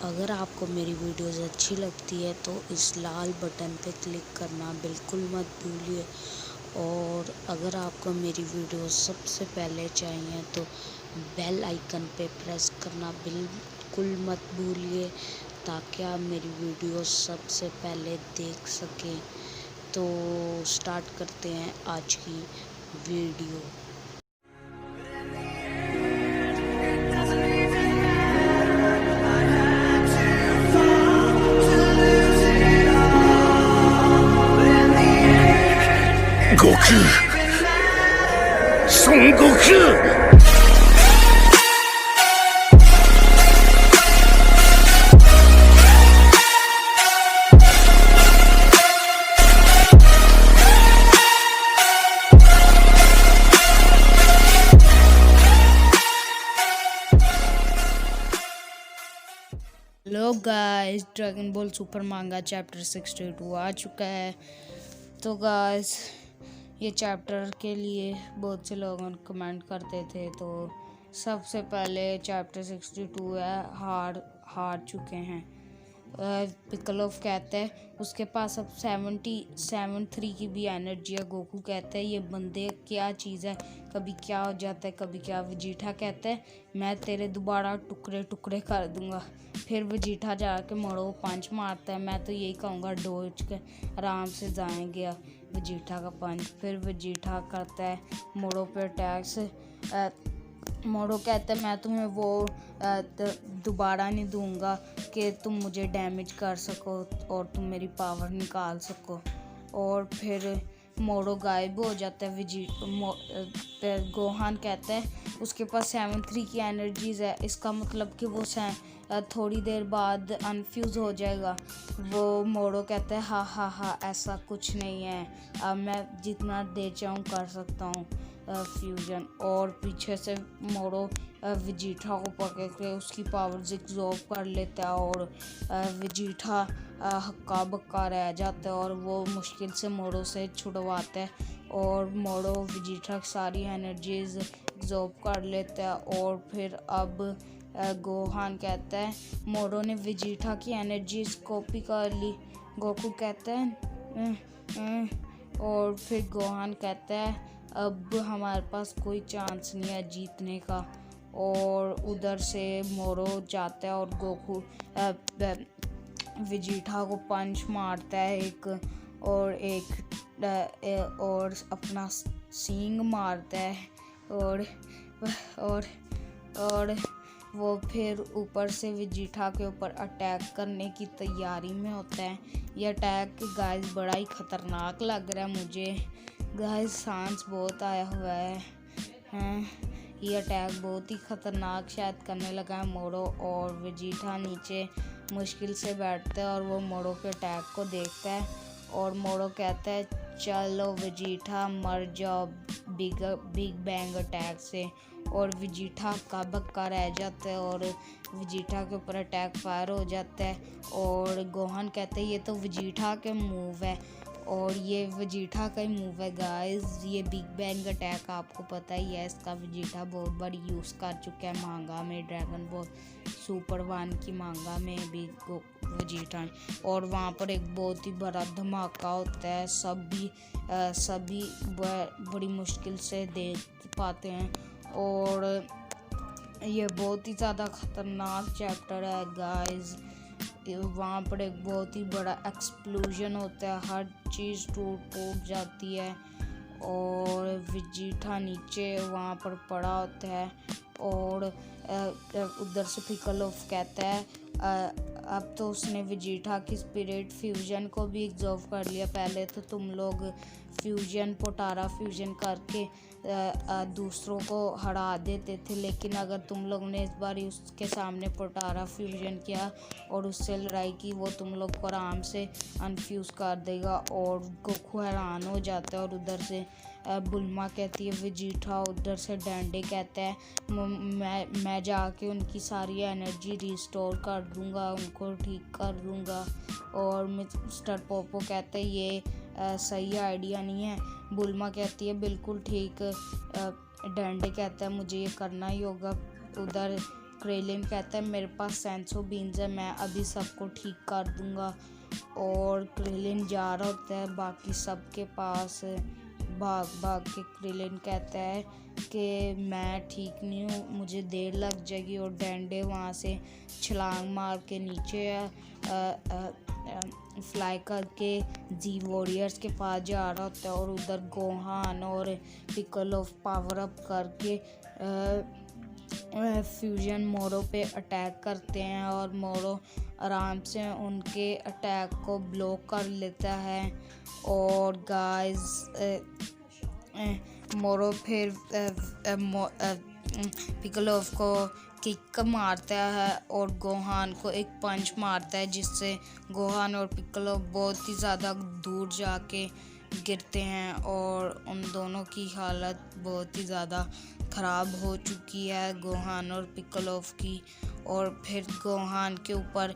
अगर आपको मेरी वीडियोस अच्छी लगती है तो इस लाल बटन पे क्लिक करना बिल्कुल मत भूलिए। और अगर आपको मेरी वीडियोस सबसे पहले चाहिए तो बेल आइकन पे प्रेस करना बिल्कुल मत भूलिए, ताकि आप मेरी वीडियोस सबसे पहले देख सकें। तो स्टार्ट करते हैं आज की video. Goku, son Goku. Hello guys, dragon ball super manga chapter 62 आ चुका है। तो गाइस, ये चैप्टर के लिए बहुत से लोग कमेंट करते थे। तो सबसे पहले चैप्टर 62 है, हार चुके हैं। पिकलोव कहता है उसके पास अब 73 की भी एनर्जी है। गोकू कहता है ये बंदे क्या चीज़ है, कभी क्या हो जाता है कभी क्या। वेजिटा कहता है मैं तेरे दोबारा टुकड़े टुकड़े कर दूंगा। फिर वेजिटा जाके मोड़ो पंच मारता है। मैं तो यही कहूँगा डोज के आराम से जाएंगे वेजिटा का पंच। फिर वेजिटा करता है मोड़ो पे अटैक्स। मोड़ो कहता है मैं तुम्हें वो दोबारा नहीं दूंगा कि तुम मुझे डैमेज कर सको और तुम मेरी पावर निकाल सको। और फिर मोड़ो गायब हो जाता है। गोहान कहता है उसके पास 73 की एनर्जीज है, इसका मतलब कि वो थोड़ी देर बाद अनफ्यूज़ हो जाएगा। वो मोड़ो कहता है हाँ ऐसा कुछ नहीं है, अब मैं जितना देर चाहूँ कर सकता हूँ फ्यूजन। और पीछे से मोड़ो वेजिटा को पकड़ के उसकी पावर्स एब्जॉर्ब कर लेता है और वेजिटा हक्का बक्का रह जाता है और वो मुश्किल से मोड़ो से छुड़वाता है। और मोड़ो वेजिटा की सारी एनर्जीज एब्जॉर्ब कर लेता है। और फिर अब गोहान कहता है मोड़ो ने वेजिटा की एनर्जीज कॉपी कर ली। गोकू कहता है और फिर गोहान कहता है अब हमारे पास कोई चांस नहीं है जीतने का। और उधर से मोरो जाता है और गोकू वेजिटा को पंच मारता है और अपना सींग मारता है। और वो फिर ऊपर से वेजिटा के ऊपर अटैक करने की तैयारी में होता है। ये अटैक गाइस बड़ा ही खतरनाक लग रहा है मुझे। गाइस सांस बहुत आया हुआ है। ये अटैक बहुत ही खतरनाक शायद करने लगा है मोड़ो। और वेजिटा नीचे मुश्किल से बैठता है और वो मोड़ो के अटैक को देखता है। और मोड़ो कहता है चलो वेजिटा मर जाओ बिग बैंग अटैक से। और वेजिटा का बक्का रह जाता है और वेजिटा के ऊपर अटैक फायर हो जाता है। और गोहान कहते हैं ये तो वेजिटा के मूव है, और ये वेजिटा का ही मूव है गाइस। ये बिग बैंग अटैक आपको पता ही है, इसका वेजिटा बहुत बार यूज़ कर चुका है मांगा में, ड्रैगन बॉल सुपर 1 की मांगा में भी वेजिटा। और वहाँ पर एक बहुत ही बड़ा धमाका होता है, सभी बड़ी मुश्किल से देख पाते हैं। और ये बहुत ही ज़्यादा ख़तरनाक चैप्टर है गाइस। वहाँ पर एक बहुत ही बड़ा एक्सप्लोजन होता है, हर चीज़ टूट जाती है और वेजिटा नीचे वहाँ पर पड़ा होता है। और उधर से पिकलोव कहता है अब तो उसने वेजिटा की स्पिरिट फ्यूजन को भी एब्जॉर्व कर लिया। पहले तो तुम लोग पोटारा फ्यूजन करके दूसरों को हरा देते थे, लेकिन अगर तुम लोग ने इस बार उसके सामने पोटारा फ्यूजन किया और उससे लड़ाई की, वो तुम लोग को आराम से अनफ्यूज़ कर देगा। और गोकू हैरान हो जाता है। और उधर से बुल्मा कहती है वेजिटा, उधर से डैंडे कहता है मैं जाके उनकी सारी एनर्जी रिस्टोर कर दूंगा, उनको ठीक कर दूंगा। और मिस्टर पोपो कहते हैं ये सही आइडिया नहीं है। बुल्मा कहती है बिल्कुल ठीक। डैंडे कहता है मुझे ये करना ही होगा। उधर क्रेलिन कहता है मेरे पास सेंसो बीन्स है, मैं अभी सबको ठीक कर दूंगा। और क्रेलिन जा रहा होता है बाकी सबके पास। भाग भाग के क्रेलिन कहता है कि मैं ठीक नहीं हूँ, मुझे देर लग जाएगी। और डैंडे वहाँ से छलांग मार के नीचे फ्लाई करके जी वॉरियर्स के पास जा रहा होता है। और उधर गोहान और पिकलोव पावर अप करके फ्यूजन मोरो पे अटैक करते हैं और मोरो आराम से उनके अटैक को ब्लॉक कर लेता है। और गाइस मोरो फिर पिकलोव को किक मारता है और गोहान को एक पंच मारता है, जिससे गोहान और पिकलोव बहुत ही ज़्यादा दूर जाके गिरते हैं और उन दोनों की हालत बहुत ही ज़्यादा ख़राब हो चुकी है, गोहान और पिकलोव की। और फिर गोहान के ऊपर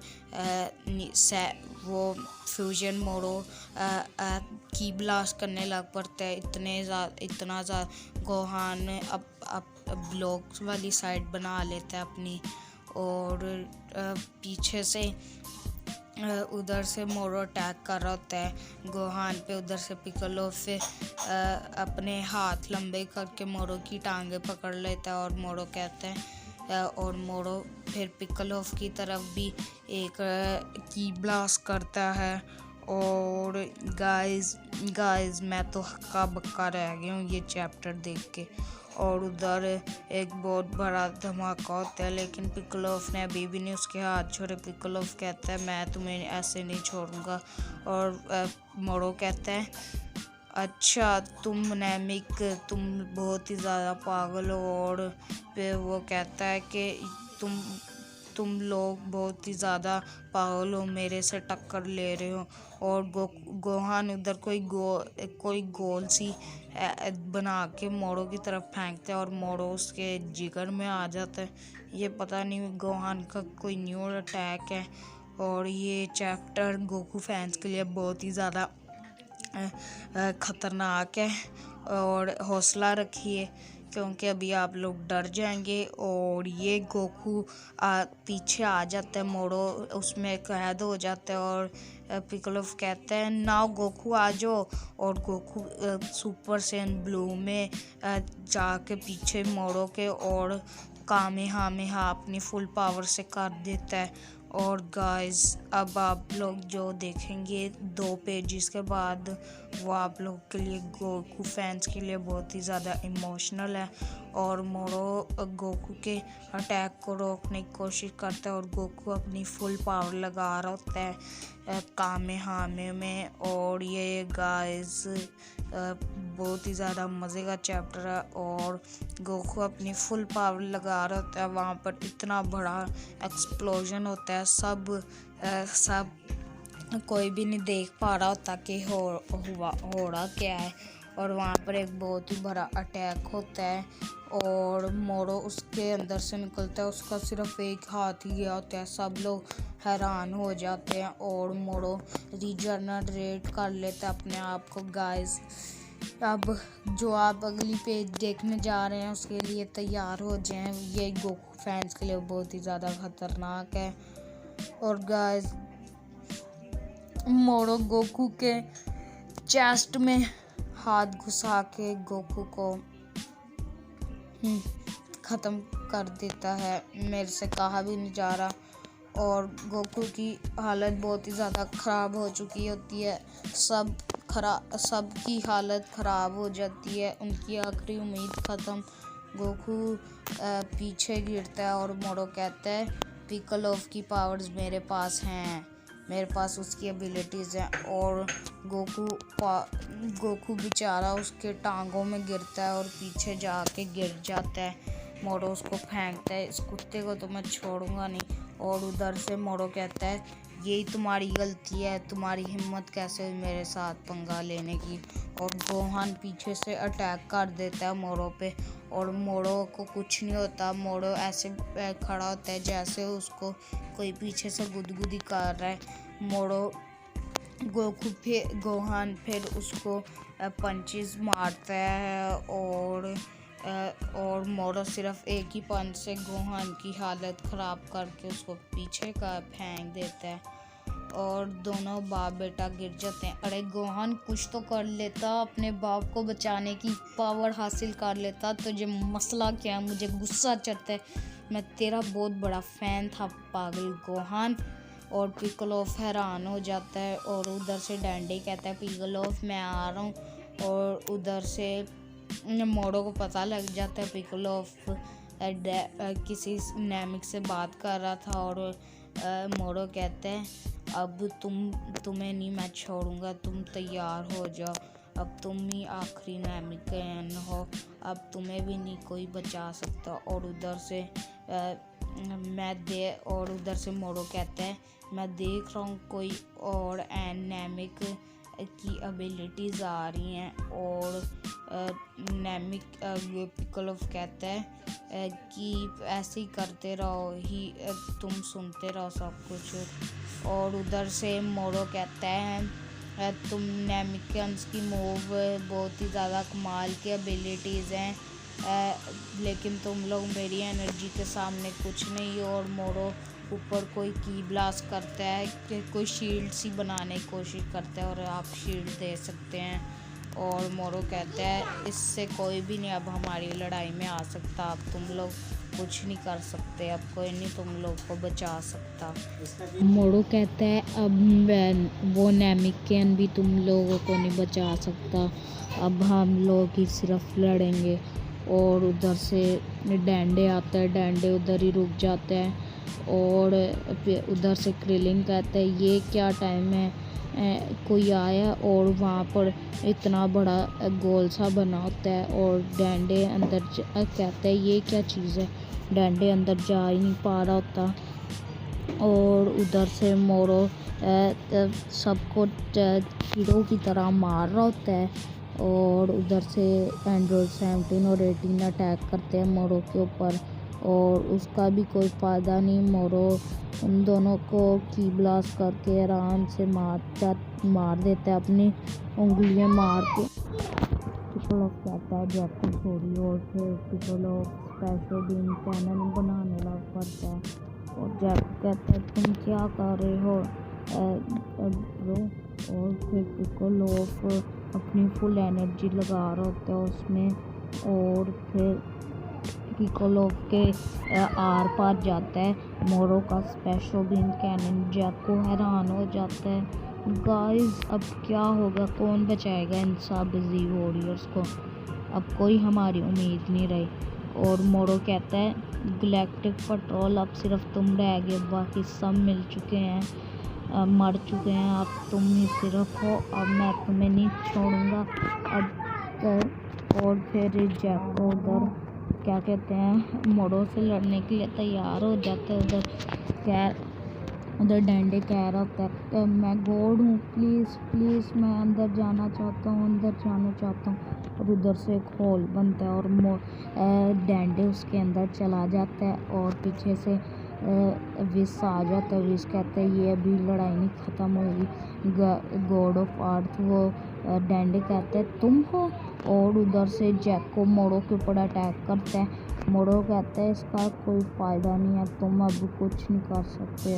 वो फ्यूजन मोरो की ब्लास्ट करने लग पड़ता है। इतना ज़्यादा गोहान अब ब्लॉक्स वाली साइड बना लेता है अपनी। और पीछे से उधर से मोरो अटैक कर रहा होता है गोहान पे। उधर से पिकलोव से अपने हाथ लंबे करके मोरो की टांगे पकड़ लेता है और मोरो कहता है और मोरो फिर पिकलोव की तरफ भी एक की ब्लास्ट करता है। और गाइस मैं तो हक्का बक्का रह गया हूँ ये चैप्टर देख के। और उधर एक बहुत बड़ा धमाका होता है, लेकिन पिकलोव ने अभी भी नहीं उसके हाथ छोड़े। पिकलोव कहता है मैं तुम्हें ऐसे नहीं छोड़ूंगा। और मोरो कहता है अच्छा तुम नेमिक तुम बहुत ही ज़्यादा पागल हो। और फिर वो कहता है कि तुम लोग बहुत ही ज़्यादा पागल हो, मेरे से टक्कर ले रहे हो। और गोहान उधर कोई गोल सी बना के मोरो की तरफ फेंकते हैं और मोरो उसके जिगर में आ जाता है। ये पता नहीं गोहान का कोई न्यू अटैक है। और ये चैप्टर गोकू फैंस के लिए बहुत ही ज़्यादा ख़तरनाक है। और हौसला रखिए क्योंकि अभी आप लोग डर जाएंगे। और ये गोकू पीछे आ जाता है, मोरो उसमें कैद हो जाता है। और पिकलोव कहता है नाउ गोकू आ जाओ। और गोकू सुपर सैयन ब्लू में जाके पीछे मोरो के और कामेहामेहा अपनी फुल पावर से कर देता है। और गाइस अब आप लोग जो देखेंगे 2 पेजेस के बाद वो आप लोग के लिए गोकू फैंस के लिए बहुत ही ज़्यादा इमोशनल है। और मोरो गोकू के अटैक को रोकने की कोशिश करता है और गोकू अपनी फुल पावर लगा रहा होता है कामेहामे में। और ये गाइस बहुत ही ज़्यादा मज़े का चैप्टर है। और गोकू अपनी फुल पावर लगा रहा होता है, वहाँ पर इतना बड़ा एक्सप्लोजन होता है, सब कोई भी नहीं देख पा रहा होता कि हो रहा क्या है। और वहाँ पर एक बहुत ही बड़ा अटैक होता है और मोरो उसके अंदर से निकलता है, उसका सिर्फ एक हाथ ही गया होता है। सब लोग हैरान हो जाते हैं और मोरो रीजनरेट कर लेता है अपने आप को। गाइस अब जो आप अगली पेज देखने जा रहे हैं उसके लिए तैयार हो जाएं, ये गोकू फैंस के लिए बहुत ही ज़्यादा ख़तरनाक है। और गाइस मोरो गोकू के चेस्ट में हाथ घुसा के गोकू को ख़त्म कर देता है, मेरे से कहा भी नहीं जा रहा। और गोकू की हालत बहुत ही ज़्यादा ख़राब हो चुकी होती है, सबकी हालत ख़राब हो जाती है, उनकी आखिरी उम्मीद ख़त्म। गोकू पीछे गिरता है और मोरो कहता है पिकलोव की पावर्स मेरे पास हैं, मेरे पास उसकी एबिलिटीज़ हैं। और गोकू बेचारा उसके टांगों में गिरता है और पीछे जाके गिर जाता है। मोरो उसको फेंकता है, इस कुत्ते को तो मैं छोड़ूंगा नहीं। और उधर से मोरो कहता है यही तुम्हारी गलती है, तुम्हारी हिम्मत कैसे हुई मेरे साथ पंगा लेने की। और गोहान पीछे से अटैक कर देता है मोरो पे और मोरो को कुछ नहीं होता। मोरो ऐसे खड़ा होता है जैसे उसको कोई पीछे से गुदगुदी कर रहा है। मोरो गोहान फिर उसको पंचेस मारता है और और मोरो सिर्फ एक ही पंच से गोहान की हालत ख़राब करके उसको पीछे का फेंक देता है और दोनों बाप बेटा गिर जाते हैं। अरे गोहान कुछ तो कर लेता, अपने बाप को बचाने की पावर हासिल कर लेता। तुझे मसला क्या, मुझे गुस्सा चढ़ता है, मैं तेरा बहुत बड़ा फ़ैन था पागल गोहान। और पिकोलोफ हैरान हो जाता है और उधर से डैंडी कहता है पिकोलोफ मैं आ रहा हूँ। और उधर से मोरो को पता लग जाता है पिकोलोफ किसी नेमिक से बात कर रहा था और मोरो कहते हैं अब तुम्हें नहीं मैं छोड़ूंगा, तुम तैयार हो जाओ, अब तुम ही आखिरी नेमिकन हो, अब तुम्हें भी नहीं कोई बचा सकता। और उधर से मोरो कहता है मैं देख रहा हूँ कोई और नेमिक की एबिलिटीज़ आ रही हैं। और नेमिक पिकोलोफ कहता है कि ऐसे ही करते रहो ही, तुम सुनते रहो सब कुछ। और उधर से मोरो कहता है तुम नेमिकन्स की मूव बहुत ही ज़्यादा कमाल की एबिलिटीज़ हैं, लेकिन तुम लोग मेरी एनर्जी के सामने कुछ नहीं हो। और मोरो ऊपर कोई की ब्लास्ट करता है कि कोई शील्ड सी बनाने की कोशिश करता है और आप शील्ड दे सकते हैं। और मोरो कहता है इससे कोई भी नहीं अब हमारी लड़ाई में आ सकता, अब तुम लोग कुछ नहीं कर सकते, अब कोई नहीं तुम लोग को बचा सकता। मोरो कहता है अब वो नेमिकन भी तुम लोगों को नहीं बचा सकता, अब हम लोग ही सिर्फ लड़ेंगे। और उधर से डैंडे आता है, डैंडे उधर ही रुक जाता है। और उधर से क्रिलिंग कहता है ये क्या टाइम है, कोई आया और वहाँ पर इतना बड़ा गोल सा बना होता है। और डैंडे अंदर कहता है ये क्या चीज़ है, डैंडे अंदर जा ही नहीं पा रहा होता। और उधर से मोरो सबको कीड़ों की तरह मार रहा होता है। और उधर से एंड्रॉयड 17 और 18 अटैक करते हैं मोरो के ऊपर और उसका भी कोई फ़ायदा नहीं। मोरो उन दोनों को की ब्लास्ट करके आराम से मार देता है, अपनी उंगलियां मार के। पिकोलोफ कहता है जैको छोड़ी और फिर पिकोलोफ स्पेशल बीम कैनन बनाने लग पड़ता है। और जैको कहता है तुम क्या कर रहे हो ब्रो। और फिर पिकोलोफ अपनी फुल एनर्जी लगा रहा होता है उसमें और फिर पिकोलोफ के आर पार जाता है मोरो का स्पेशल बीम कैनन। जैको हैरान हो जाता है गाइस अब क्या होगा, कौन बचाएगा इन सब बिजी वॉरियर्स को, अब कोई हमारी उम्मीद नहीं रही। और मोरो कहता है गैलेक्टिक पेट्रोल अब सिर्फ तुम रह गए, बाकी सब मिल चुके हैं, मर चुके हैं, अब तुम ही सिर्फ हो, अब मैं तुम्हें नहीं छोड़ूंगा अब। और फिर जैको उधर क्या कहते हैं मोरो से लड़ने के लिए तैयार हो जाते हैं। उधर डैंडे कह रहा होता है मैं गॉड हूँ, प्लीज़ प्लीज़ मैं अंदर जाना चाहता हूँ, अंदर जाना चाहता हूँ। और उधर से एक होल बनता है और डैंडे उसके अंदर चला जाता है और पीछे से विस आ जाता है। विस कहता है ये अभी लड़ाई नहीं ख़त्म होगी, गॉड ऑफ अर्थ। वो डैंडे कहते हैं तुम हो। और उधर से जैको मोरो के ऊपर अटैक करता है। मोरो कहता है इसका कोई फ़ायदा नहीं है, तुम अब कुछ नहीं कर सकते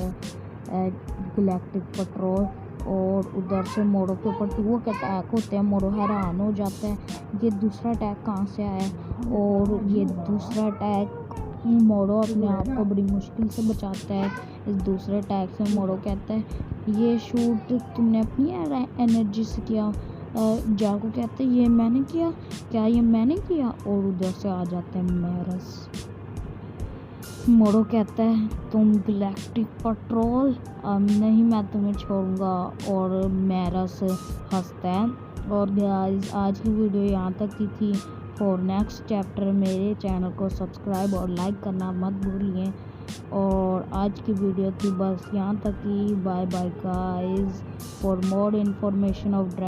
गैलेक्टिक पेट्रोल। और उधर से मोरो के ऊपर 2 अटैक होते हैं। मोरो हैरान हो जाता है ये दूसरा अटैक कहाँ से आया। और ये दूसरा अटैक मोरो अपने आप को बड़ी मुश्किल से बचाता है इस दूसरे अटैक से। मोरो कहता है ये शूट तुमने अपनी एनर्जी से किया। जैको कहते हैं ये मैंने किया, क्या ये मैंने किया। और उधर से आ जाता है मैरस। मोरो कहता है तुम गैलेक्टिक पेट्रोल नहीं, मैं तुम्हें छोड़ूंगा। और मैरस हंसता है। और गाइस आज की वीडियो यहाँ तक की थी। फॉर नेक्स्ट चैप्टर मेरे चैनल को सब्सक्राइब और लाइक करना मत भूलिए। और आज की वीडियो थी बस यहाँ तक की। Bye bye guys. For more information of